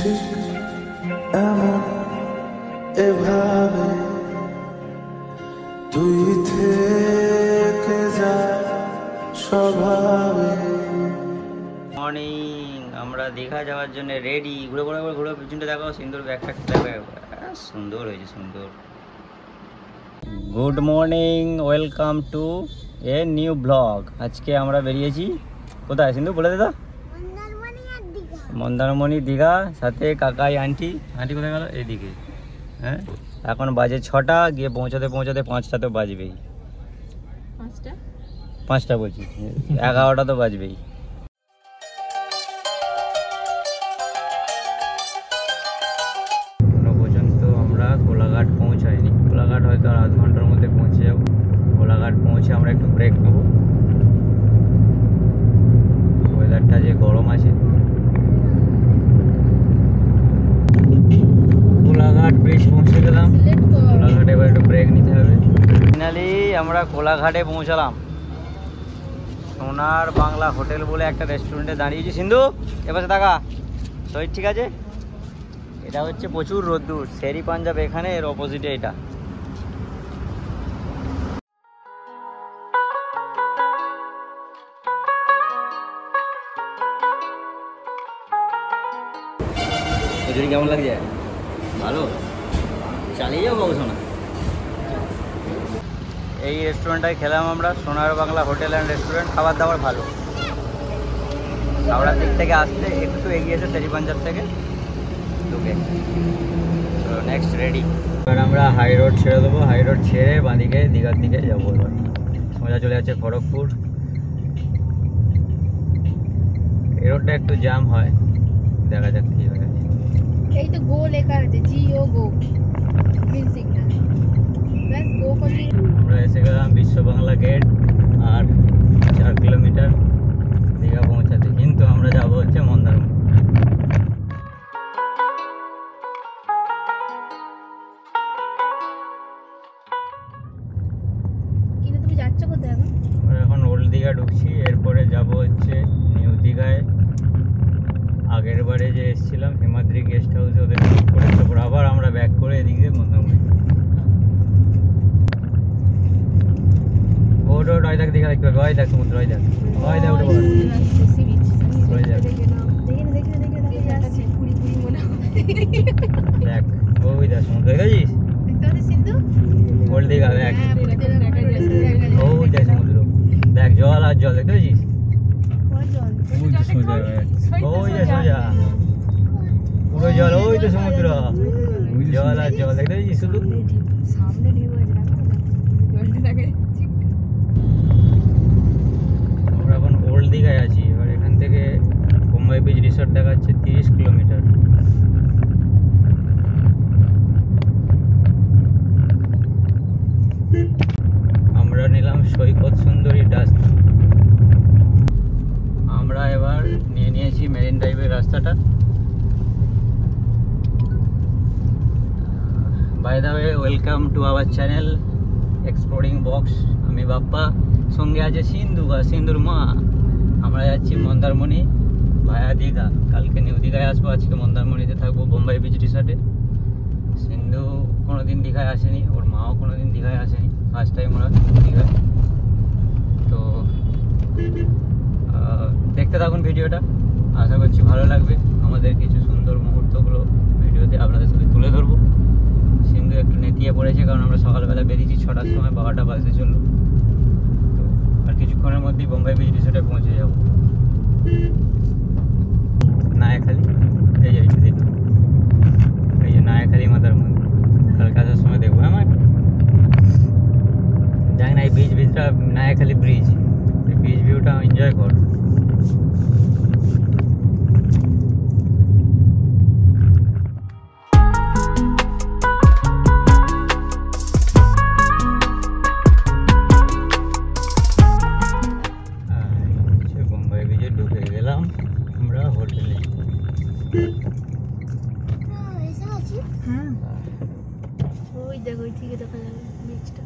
ঠিক এমন এভাবে তুই থেকে যা স্বভাবে। মর্নিং, আমরা দীঘা যাওয়ার জন্য রেডি। ঘুরে ঘুরে ঘুরে পিছনটা দেখো, সিন্দুর ব্যাগটা দেখো, সুন্দর হয়েছে, সুন্দর। Good morning, welcome to a new blog. আজকে আমরা বেরিয়েছি কোথায় সিন্ধু বলে দে তো? মন্দারমণি দীঘা, সাথে কাকাই আন্টি কোথায় গেল? এইদিকে। হ্যাঁ, এখন বাজে 6টা, গিয়ে পৌঁছাতে 5টা তো বাজবেই। 5টা বলছি, 11টা তো বাজবেই। এখনো পর্যন্ত আমরা কোলাঘাট পৌঁছাইনি। কোলাঘাট হয়তো আর আধ ঘন্টার মধ্যে পৌঁছে যাবো। কোলাঘাট পৌঁছে আমরা একটু ব্রেক নেবো। ওয়েদারটা যে গরম আছে। কোলাঘাট ব্রিজ পৌঁছে গেলাম। কোলাঘাটে এবার একটু ব্রেক নিতে হবে। ফাইনালি আমরা কোলাঘাটে পৌঁছালাম। সোনার বাংলা হোটেল বলে একটা রেস্টুরেন্টে দাঁড়িয়েছি। সিন্ধু এপাশে থাকা শহীদ, ঠিক আছে? এটা হচ্ছে প্রচুর রোদ্দুর, শেরি পাঞ্জাব এখানে, এর অপোজিটে এটা। কচুরি কেমন লাগছে? ভালো, চালিয়ে যাবো সোনা। এই রেস্টুরেন্টটায় খেলাম আমরা, সোনার বাংলা হোটেল অ্যান্ড রেস্টুরেন্ট। খাবার দাবার ভালো। হাওড়ার দিক থেকে আসতে একটু এগিয়েছে শেরি পাঞ্জাব থেকে ঢুকে। তো নেক্সট রেডি। এবার আমরা হাই রোড ছেড়ে দেবো। হাই রোড ছেড়ে বাঁদিকে দীঘার দিকে যাবো। এবার সোজা চলে যাচ্ছে খড়গপুর। এই রোডটা একটু জ্যাম হয়, দেখা যাক কি হয়। এই তো গো লেখা আছে, জিও গো গ্রিন সিগন্যাল, ব্যাস গো করলে। আমরা এসে গেলাম বিশ্ব বাংলা গেট, আর 4 কিলোমিটার দীঘা পৌঁছাতে। কিন্তু আমরা যাবো হচ্ছে মন্দারমণি। কিন্তু তুমি যাচ্ছ কোথায় এখন? আমরা এখন ওল্ড দীঘা ঢুকছি, এরপরে যাব হচ্ছে নিউ দীঘায়। আগের বারে যে এসেছিলাম হিমাদ্রি গেস্ট হাউসে, ওদের বুক করে তারপর আবার আমরা ব্যাক করে এদিকে মন্দারমণি। ওট ওট, ওই দেখ দীঘা দেখতে পাবি, ওই দেখ সমুদ্র, ওই দেখ, ওই দেখ ওটা বড়, ওই দেখ দেখ, ওই দেখ সমুদ্র, দেখেছিস? ওল্ড দীঘা দেখ, ওই দেখ সমুদ্র, দেখ জল আর জল, দেখতে পেয়েছিস? ওই তো সোজা, ওই যে সোজা পুরো জল, ওই তো সমুদ্র, জল আর জল, দেখতে পেয়েছিস? শুধু সামনে ঢেউ আছে, আমরা এখন ওল্ড দীঘায় আছি। এবার এখান থেকে বোম্বাই বিচ রিসর্ট দেখাচ্ছে 30 কিলোমিটার। আমরা নিলাম সৈকত সুন্দরী ডাস্ট। আমরা এবার নিয়ে নিয়েছি মেরিন ড্রাইভের রাস্তাটা। By the way, welcome to our channel exploring box. আমি বাপ্পা, সঙ্গে আছে সিন্ধু আর সিন্ধুর মা। আমরা যাচ্ছি মন্দারমণি ভায়া দীঘা। কালকে নিউ দীঘায় আসবো, আজকে মন্দারমণিতে থাকবো বোম্বাই বিচ রিসর্টে। সিন্ধু কোনোদিন দীঘায় আসেনি, ওর মাও কোনোদিন দীঘায় আসেনি, ফার্স্ট টাইম ওরা দীঘায়। তো দেখতে থাকুন ভিডিওটা, আশা করছি ভালো লাগবে। আমাদের কিছু সুন্দর মুহূর্তগুলো ভিডিওতে আপনাদের সাথে তুলে ধরবো। সিন্ধু একটু নেতিয়ে পড়েছে, কারণ আমরা সকালবেলা বেরিয়েছি 6টার সময়, 12টা বাজতে চললো। তো আর কিছুক্ষণের মধ্যেই বোম্বাই বিচ রিসোর্টে পৌঁছে যাব। নায়াখালী, এই যে এই যে নায়াখালী মাতার মন্দির, কালকে আসার সময় দেখবো। আমার জানি না এই ব্রিজটা নায়াখালী ব্রিজ, এই ব্রিজ ভিউটা এনজয় কর। বোম্বাই বিচে ঢুকে গেলাম আমরা হোটেলে। হ্যাঁ ওই দেখো, ওই থেকে দেখা যাবে বিচটা।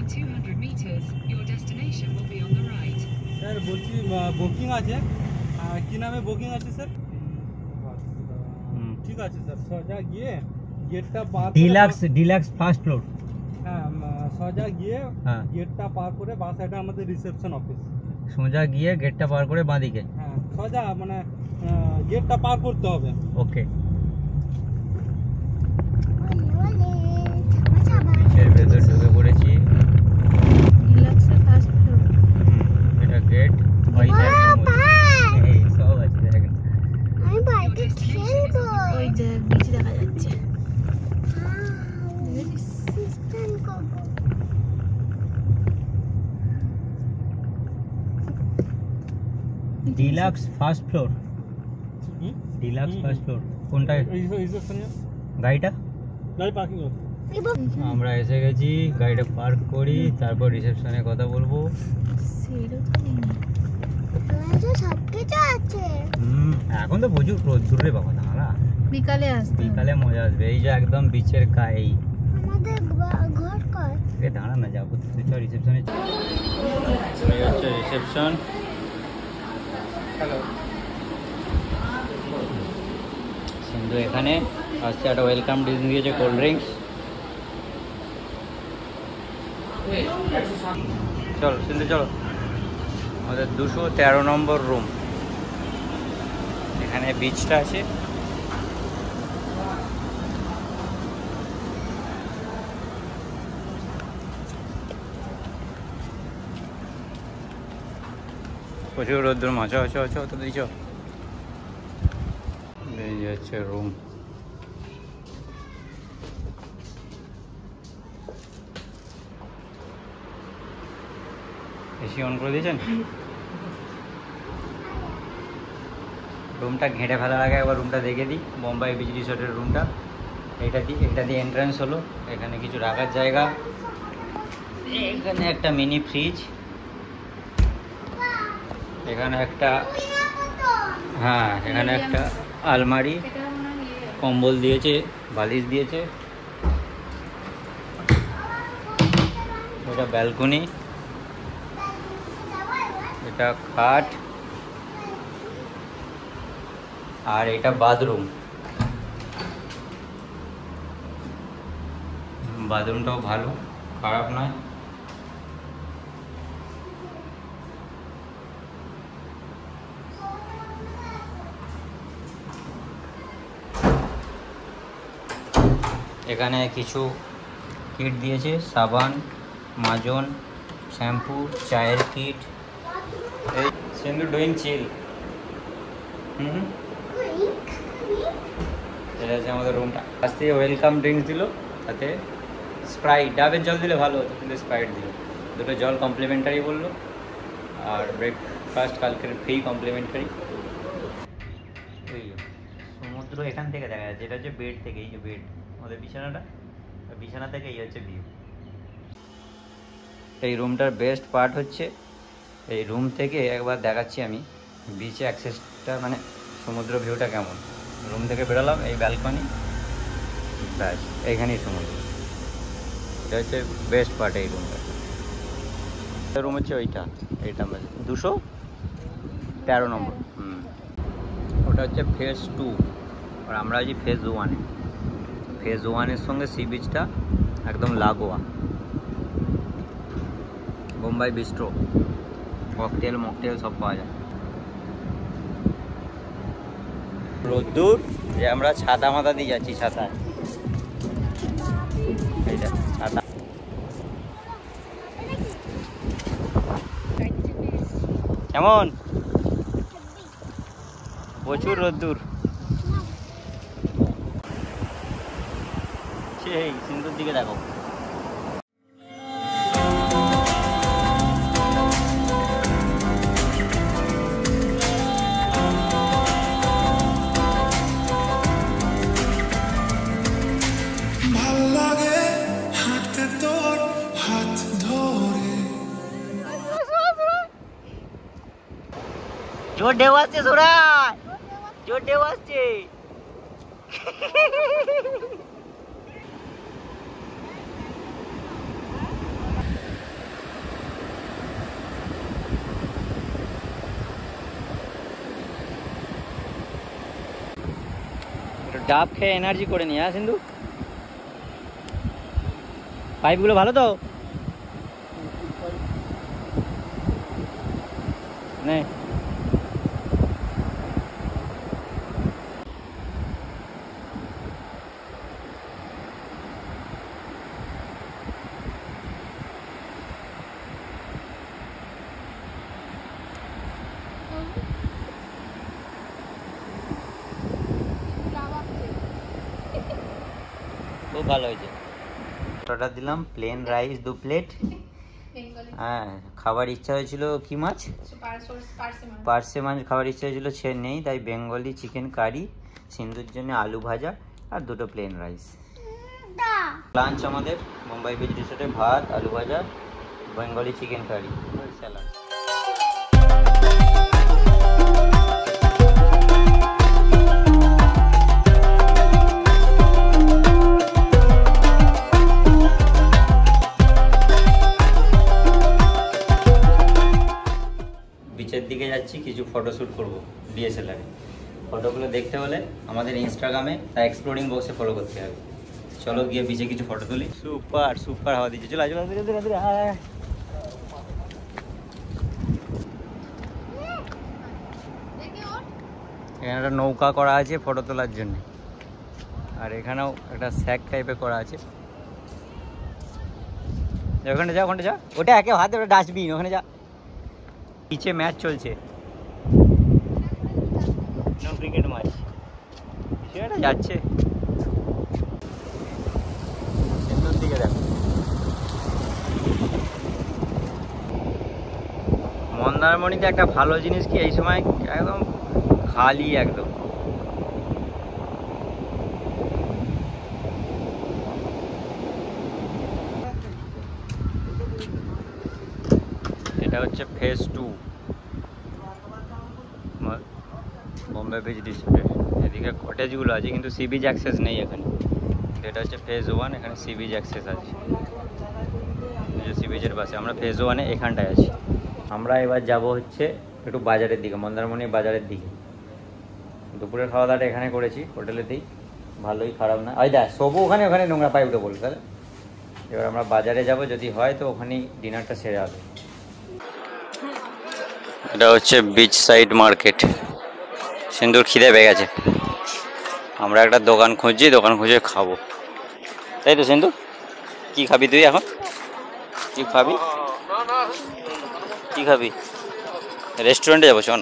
In 200 meters, your destination will be on the right. Sir বলছি বুকিং আছে, কি নামে বুকিং আছে স্যার? ঠিক আছে স্যার, সোজা গিয়ে গেটটা পার ডিলাক্স ফার্স্ট ফ্লোর। হ্যাঁ, সোজা গিয়ে হ্যাঁ, গেটটা পার করে বাঁ সাইডে আমাদের রিসেপশন অফিস। সোজা গিয়ে গেটটা পার করে বাঁদিকে। হ্যাঁ, সোজা মানে গেটটা পার করতে হবে। ওকে, বিচের ভেতর ঢুকে পড়েছি। ডিলাক্সের ফার্স্ট ফ্লোর। এটা গেট, ওই সাইডে এই সব আছে দেখেন। আমি বাইরে খেলবো। ওই যে বিচ দেখা যাচ্ছে। Deluxe first floor, deluxe first floor কোনটা? রিসেপশনে গাড়িটা গাড়ি পার্কিং করতে। আমরা এসে গেছি, গাড়িটা পার্ক করি, তারপর রিসেপশনে কথা বলবো। এখন তো প্রচুর রোদ্দুর রে বাবা, দাঁড়া বিকালে আসবে। বিকালে মজা আসবে। এই যে একদম বিচের গায়ে, আমাদের ঘর কর। দাঁড়া না, যাবো তুই তো রিসেপশনে। এই হচ্ছে রিসেপশন। হ্যালো, সিন্ধু এখানে আসছে, একটা ওয়েলকাম ড্রিঙ্ক দিয়েছে, কোল্ড ড্রিঙ্কস। চলো সিন্ধু চলো, আমাদের 213 নম্বর রুম। এখানে বিচটা আছে। প্রচুর রোদ্দুর, মজা হচ্ছে তো দিচ্ছ। এই হচ্ছে রুম। এসি অন করে দিয়েছেন? রুমটা ঘেঁটে ফেলার আগে একবার রুমটা দেখে দিই। বোম্বাই বিচ রিসোর্টের রুমটা। এটা দিয়ে এন্ট্রান্স হলো। এখানে কিছু রাখার জায়গা, এখানে একটা মিনি ফ্রিজ, এখানে একটা, হ্যাঁ এখানে একটা আলমারি, কম্বল দিয়েছে, বালিশ দিয়েছে, এটা ব্যালকনি, এটা খাট, আর এটা বাথরুম। বাথরুমটাও ভালো, খারাপ নয়। এখানে কিছু কিট দিয়েছে, সাবান, মাজন, শ্যাম্পু, চায়ের কিট। এই সিন্ধু ডুইং চিল। এটা হচ্ছে আমাদের রুমটা। আজ থেকে ওয়েলকাম ড্রিঙ্কস দিল, তাতে স্প্রাইট, ডাবের জল দিলে ভালো হতো, কিন্তু স্প্রাইট দিল। দুটো জল কমপ্লিমেন্টারি বললো, আর ব্রেকফাস্ট কালকের ফ্রি কমপ্লিমেন্টারি। সমুদ্র এখান থেকে দেখা যাচ্ছে, এটা হচ্ছে বেড থেকে, এই যে বেড আমাদের বিছানা থেকে এই হচ্ছে ভিউ। এই রুমটার বেস্ট পার্ট হচ্ছে, এই রুম থেকে একবার দেখাচ্ছি আমি বিচে অ্যাক্সেসটা, মানে সমুদ্র ভিউটা কেমন। রুম থেকে বেরোলাম, এই ব্যালকনি, ব্যাস এইখানেই সমুদ্র। এটা হচ্ছে বেস্ট পার্ট এই রুমটা। রুম হচ্ছে এইটা 213 নম্বর। ওটা হচ্ছে ফেজ 2, আর আমরা আছি ফেজ 1-এ। ফেজ 1-এর সঙ্গে সি বিচটা একদম লাগোয়া। বোম্বাই বিস্ট্রো, ককটেল মকটেল সব পাওয়া যায়। রোদ্দুর যে আমরা ছাতা মাথা দিয়ে যাচ্ছি, ছাতা, এইটা ছাতা। কেমন? প্রচুর রোদ্দুর। সেই সিন্ধুর দিকে দেখো। জোর ঢেউ আসছে, সোরাই জোর ঢেউ আসছে। ডাব খেয়ে এনার্জি করে নি। হ্যাঁ সিন্ধু, পাইপগুলো ভালো তো নে। খুব ভালো হয়েছে। অর্ডার দিলাম প্লেন রাইস 2 প্লেট। হ্যাঁ, খাবার ইচ্ছা হয়েছিল কি মাছ, পার্সে মাছ খাবার ইচ্ছা হয়েছিল, নেই, তাই বেঙ্গলি চিকেন কারি, সিন্ধুর জন্য আলু ভাজা আর 2টো প্লেন রাইস। লাঞ্চ আমাদের মুম্বাই বিচ রিসোর্টে ভাত, আলু ভাজা, বেঙ্গলি চিকেন কারি, স্যালাড। বিচের দিকে যাচ্ছি, কিছু ফটোশ্যুট করবো ডিএসএলআরে। ফটোগুলো দেখতে হলে আমাদের ইনস্টাগ্রামে তার এক্সপ্লোরিং বক্সে ফলো করতে হবে। চলো গিয়ে বিচে কিছু ফটো তুলি। সুপার সুপার হাওয়া দিচ্ছে। চলো চলো, এখানে একটা নৌকা করা আছে ফটো তোলার জন্য, আর এখানেও একটা স্যাক টাইপের করা আছে। ওখানে যা, ওখানে যা, ওটা একে হাতে, ওটা ডাস্টবিন, ওখানে যা। পিছে ম্যাচ চলছে, ক্রিকেট ম্যাচ, সেটা যাচ্ছে। সিন্ধুর দিকে দেখো, মন্দারমণিতে একটা ভালো জিনিস কি, এই সময় একদম খালি, একদম এটা হচ্ছে ফেজ 2 বোম্বে বিচ রিসোর্টের। এদিকে কটেজগুলো আছে কিন্তু সি বিচ অ্যাক্সেস নেই এখানে। এটা হচ্ছে ফেজ 1, এখানে সি বিচ অ্যাক্সেস আছে, সি বিচের পাশে। আমরা ফেজ 1-এ এখানটায় আছি। আমরা এবার যাব হচ্ছে একটু বাজারের দিকে, মন্দারমণি বাজারের দিকে। দুপুরের খাওয়া দাওয়াটা এখানে করেছি হোটেলেতেই, ভালোই, খারাপ না। ওই দেখ সবু ওখানে, ওখানে নোংরা পাইপ উঠে বলবে। তাহলে এবার আমরা বাজারে যাব, যদি হয় তো ওখানেই ডিনারটা সেরে হবে। এটা হচ্ছে বিচ সাইড মার্কেট। সিন্ধুর খিদে পেয়ে গেছে, আমরা একটা দোকান খুঁজছি, দোকান খুঁজে খাবো, তাই তো সিন্ধু? কি খাবি তুই এখন? কি খাবি, কি খাবি? রেস্টুরেন্টে যাবো, শোন।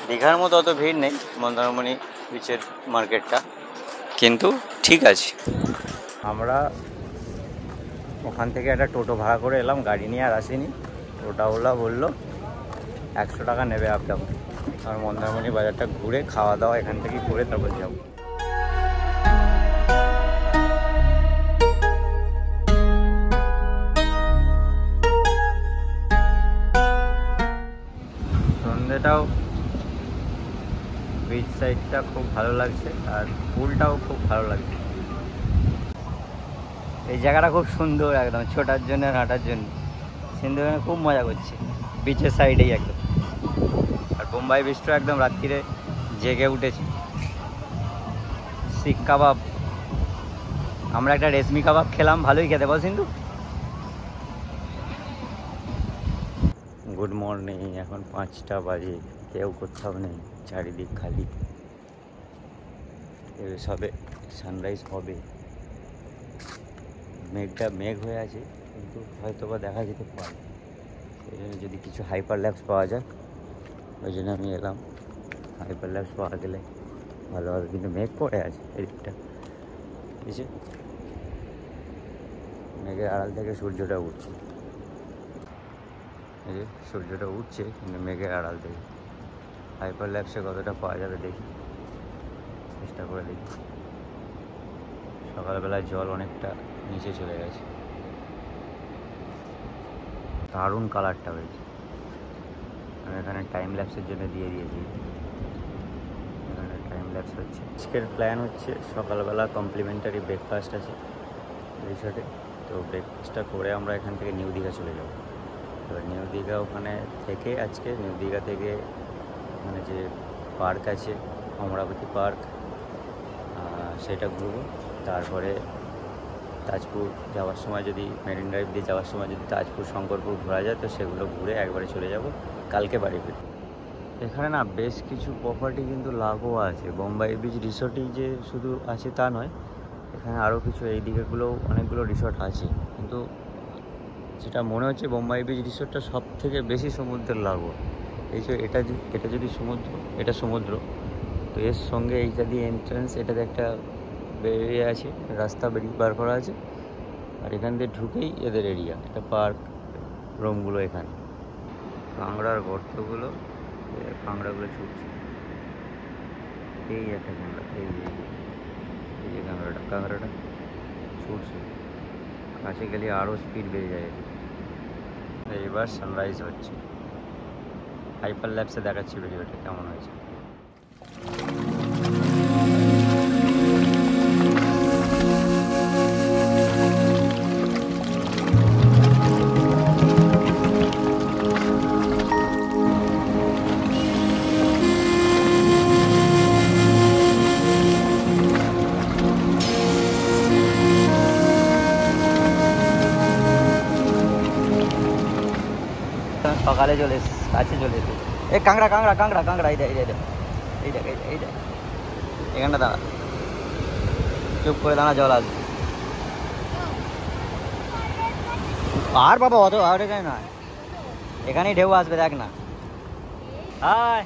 দীঘার মতো অত ভিড় নেই মন্দারমণি বিচের মার্কেটটা, কিন্তু ঠিক আছে। আমরা ওখান থেকে একটা টোটো ভাড়া করে এলাম, গাড়ি নিয়ে আর আসিনি। টোটোওয়ালা বললো 100 টাকা নেবে আপ ডাউন। আর মন্দারমণি বাজারটা ঘুরে খাওয়া দাওয়া এখান থেকে করে তারপর যাবো। সন্ধ্যেটাও বিচ সাইডটা খুব ভালো লাগছে, আর পুলটাও খুব ভালো লাগছে। এই জায়গাটা খুব সুন্দর, একদম ছোটার জন্য, হাঁটার জন্য। সিন্ধু এখানে খুব মজা করছে বিচের সাইডেই একদম। আর বোম্বাই বিচটা একদম রাত্রিরে জেগে উঠেছে। শিক কাবাব, আমরা একটা রেশমি কাবাব খেলাম, ভালোই খেতে, বল সিন্ধু? গুড মর্নিং, এখন 5টা বাজে, কেউ কোথাও নেই, চারিদিক খালি। সবে সানরাইজ হবে, মেঘটা মেঘ হয়ে আছে, কিন্তু হয়তো বা দেখা যেতে পারে। সেই জন্য যদি কিছু হাইপার ল্যাপস পাওয়া যায়, ওই জন্য আমি এলাম। হাইপার ল্যাপস পাওয়া গেলে ভালো হবে, কিন্তু মেঘ পড়ে আছে এদিকটা, বুঝছে? মেঘের আড়াল থেকে সূর্যটা উঠছে, এই যে সূর্যটা উঠছে, কিন্তু মেঘের আড়াল থেকে। হাইপার ল্যাপসে কতটা পাওয়া যাবে দেখি, চেষ্টা করে দেখি। সকালবেলায় জল অনেকটা নিচে চলে গেছে, দারুণ কালারটা হয়েছে। আমি এখানে টাইম ল্যাপসের জন্য দিয়ে দিয়েছি, এখানে টাইম ল্যাপস হচ্ছে। আজকের প্ল্যান হচ্ছে সকালবেলা কমপ্লিমেন্টারি ব্রেকফাস্ট আছে রিসোর্টে, তো ব্রেকফাস্টটা করে আমরা এখান থেকে নিউ দীঘা চলে যাব। তো এবার নিউ দীঘা ওখানে থেকে আজকে নিউ দীঘা থেকে মানে যে পার্ক আছে অমরাবতী পার্ক সেটা ঘুরবো। তারপরে তাজপুর যাওয়ার সময় যদি মেরিন ড্রাইভ দিয়ে যাওয়ার সময় যদি তাজপুর শঙ্করপুর ঘোরা যায় তো সেগুলো ঘুরে একবারে চলে যাব কালকে বাড়ি ফিরতে। এখানে না বেশ কিছু প্রপার্টি কিন্তু লাগোয়া আছে। বোম্বাই বিচ রিসোর্টই যে শুধু আছে তা নয়, এখানে আরও কিছু এই দিকেগুলোও অনেকগুলো রিসোর্ট আছে, কিন্তু যেটা মনে হচ্ছে বোম্বাই বিচ রিসোর্টটা সব থেকে বেশি সমুদ্রের লাগোয়া। এই যে এটা যদি সমুদ্র, এটা সমুদ্র, তো এর সঙ্গে এইটা দিয়ে এন্ট্রান্স, এটাতে একটা বেরিয়ে আছে রাস্তা বেরিয়ে বার করা আছে, আর এখান দিয়ে ঢুকেই এদের এরিয়া, এটা পার্ক রুমগুলো। এখানে কাঁকড়ার গর্তগুলো, কাঁকড়াগুলো ছুটছে। এই একটা কাঁকড়া, এই যে কাঁকড়াটা ছুটছে, কাছে গেলে আরও স্পিড বেড়ে যায়। এবার সানরাইজ হচ্ছে, হাইপার ল্যাপসে দেখাচ্ছি ভিডিওটা কেমন হয়েছে। সকালে চলে কাছে চলে এসে এই কাঁকড়া কাঁকড়া কাঁকড়া কাঁকড়া এইটা এইটা এইটা এইটা এখানটা দাঁড়া, চুপ করে দাঁড়া, জল আসবে। আর বাবা অত আর এখানে নয়, এখানেই ঢেউ আসবে, দেখ না। হাই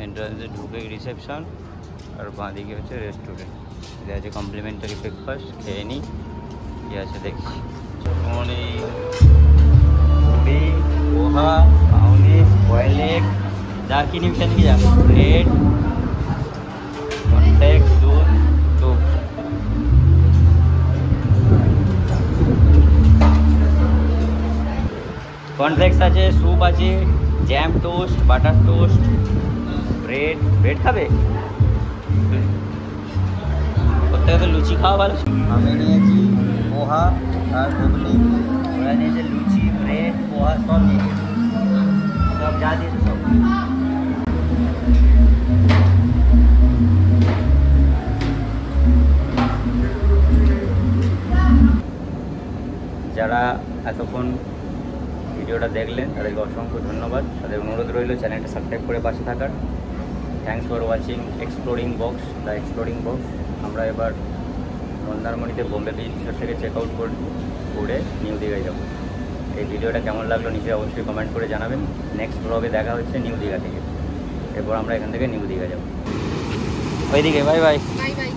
এন্ট্রান্সে ঢুকে রিসেপশন, আর বাঁ দিকে হচ্ছে রেস্টুরেন্ট। এটা আছে কমপ্লিমেন্টারি ব্রেকফাস্ট, খেয়ে নিই কী আছে দেখছি। পুরি, পোহা, পাউনিস, বয়েল এগ, যা কিনি সেদিকে যা, ব্রেড, কনফ্লেক্স, দুধ, স্যুপ। কনফ্লেক্স আছে, স্যুপ আছে, jam toast, butter toast, bread খাবে? প্রত্যেকে তো লুচি খাওয়া ভালো। আমি নিয়েছি পোহা আর ঘুগনি, ওরা নিয়েছে লুচি, ব্রেড, পোহা, সব নিয়েছে, সব যা দিয়েছে সব। যারা এতক্ষণ ভিডিওটা দেখলেন তাদেরকে অসংখ্য ধন্যবাদ। তাদের অনুরোধ রইল চ্যানেলটা সাবস্ক্রাইব করে পাশে থাকার। Thanks for watching exploring box, the exploring box. আমরা এবার মন্দারমণিতে বোম্বে বিচ রিসোর্ট থেকে চেক আউট করে নিউ দীঘায় যাবো। এই ভিডিওটা কেমন লাগলো নিচে অবশ্যই কমেন্ট করে জানাবেন। নেক্সট ব্লগে দেখা হচ্ছে নিউ দীঘা থেকে, এরপর আমরা এখান থেকে নিউ দীঘা যাবো। ওইদিকে বাই বাই। Bye bye.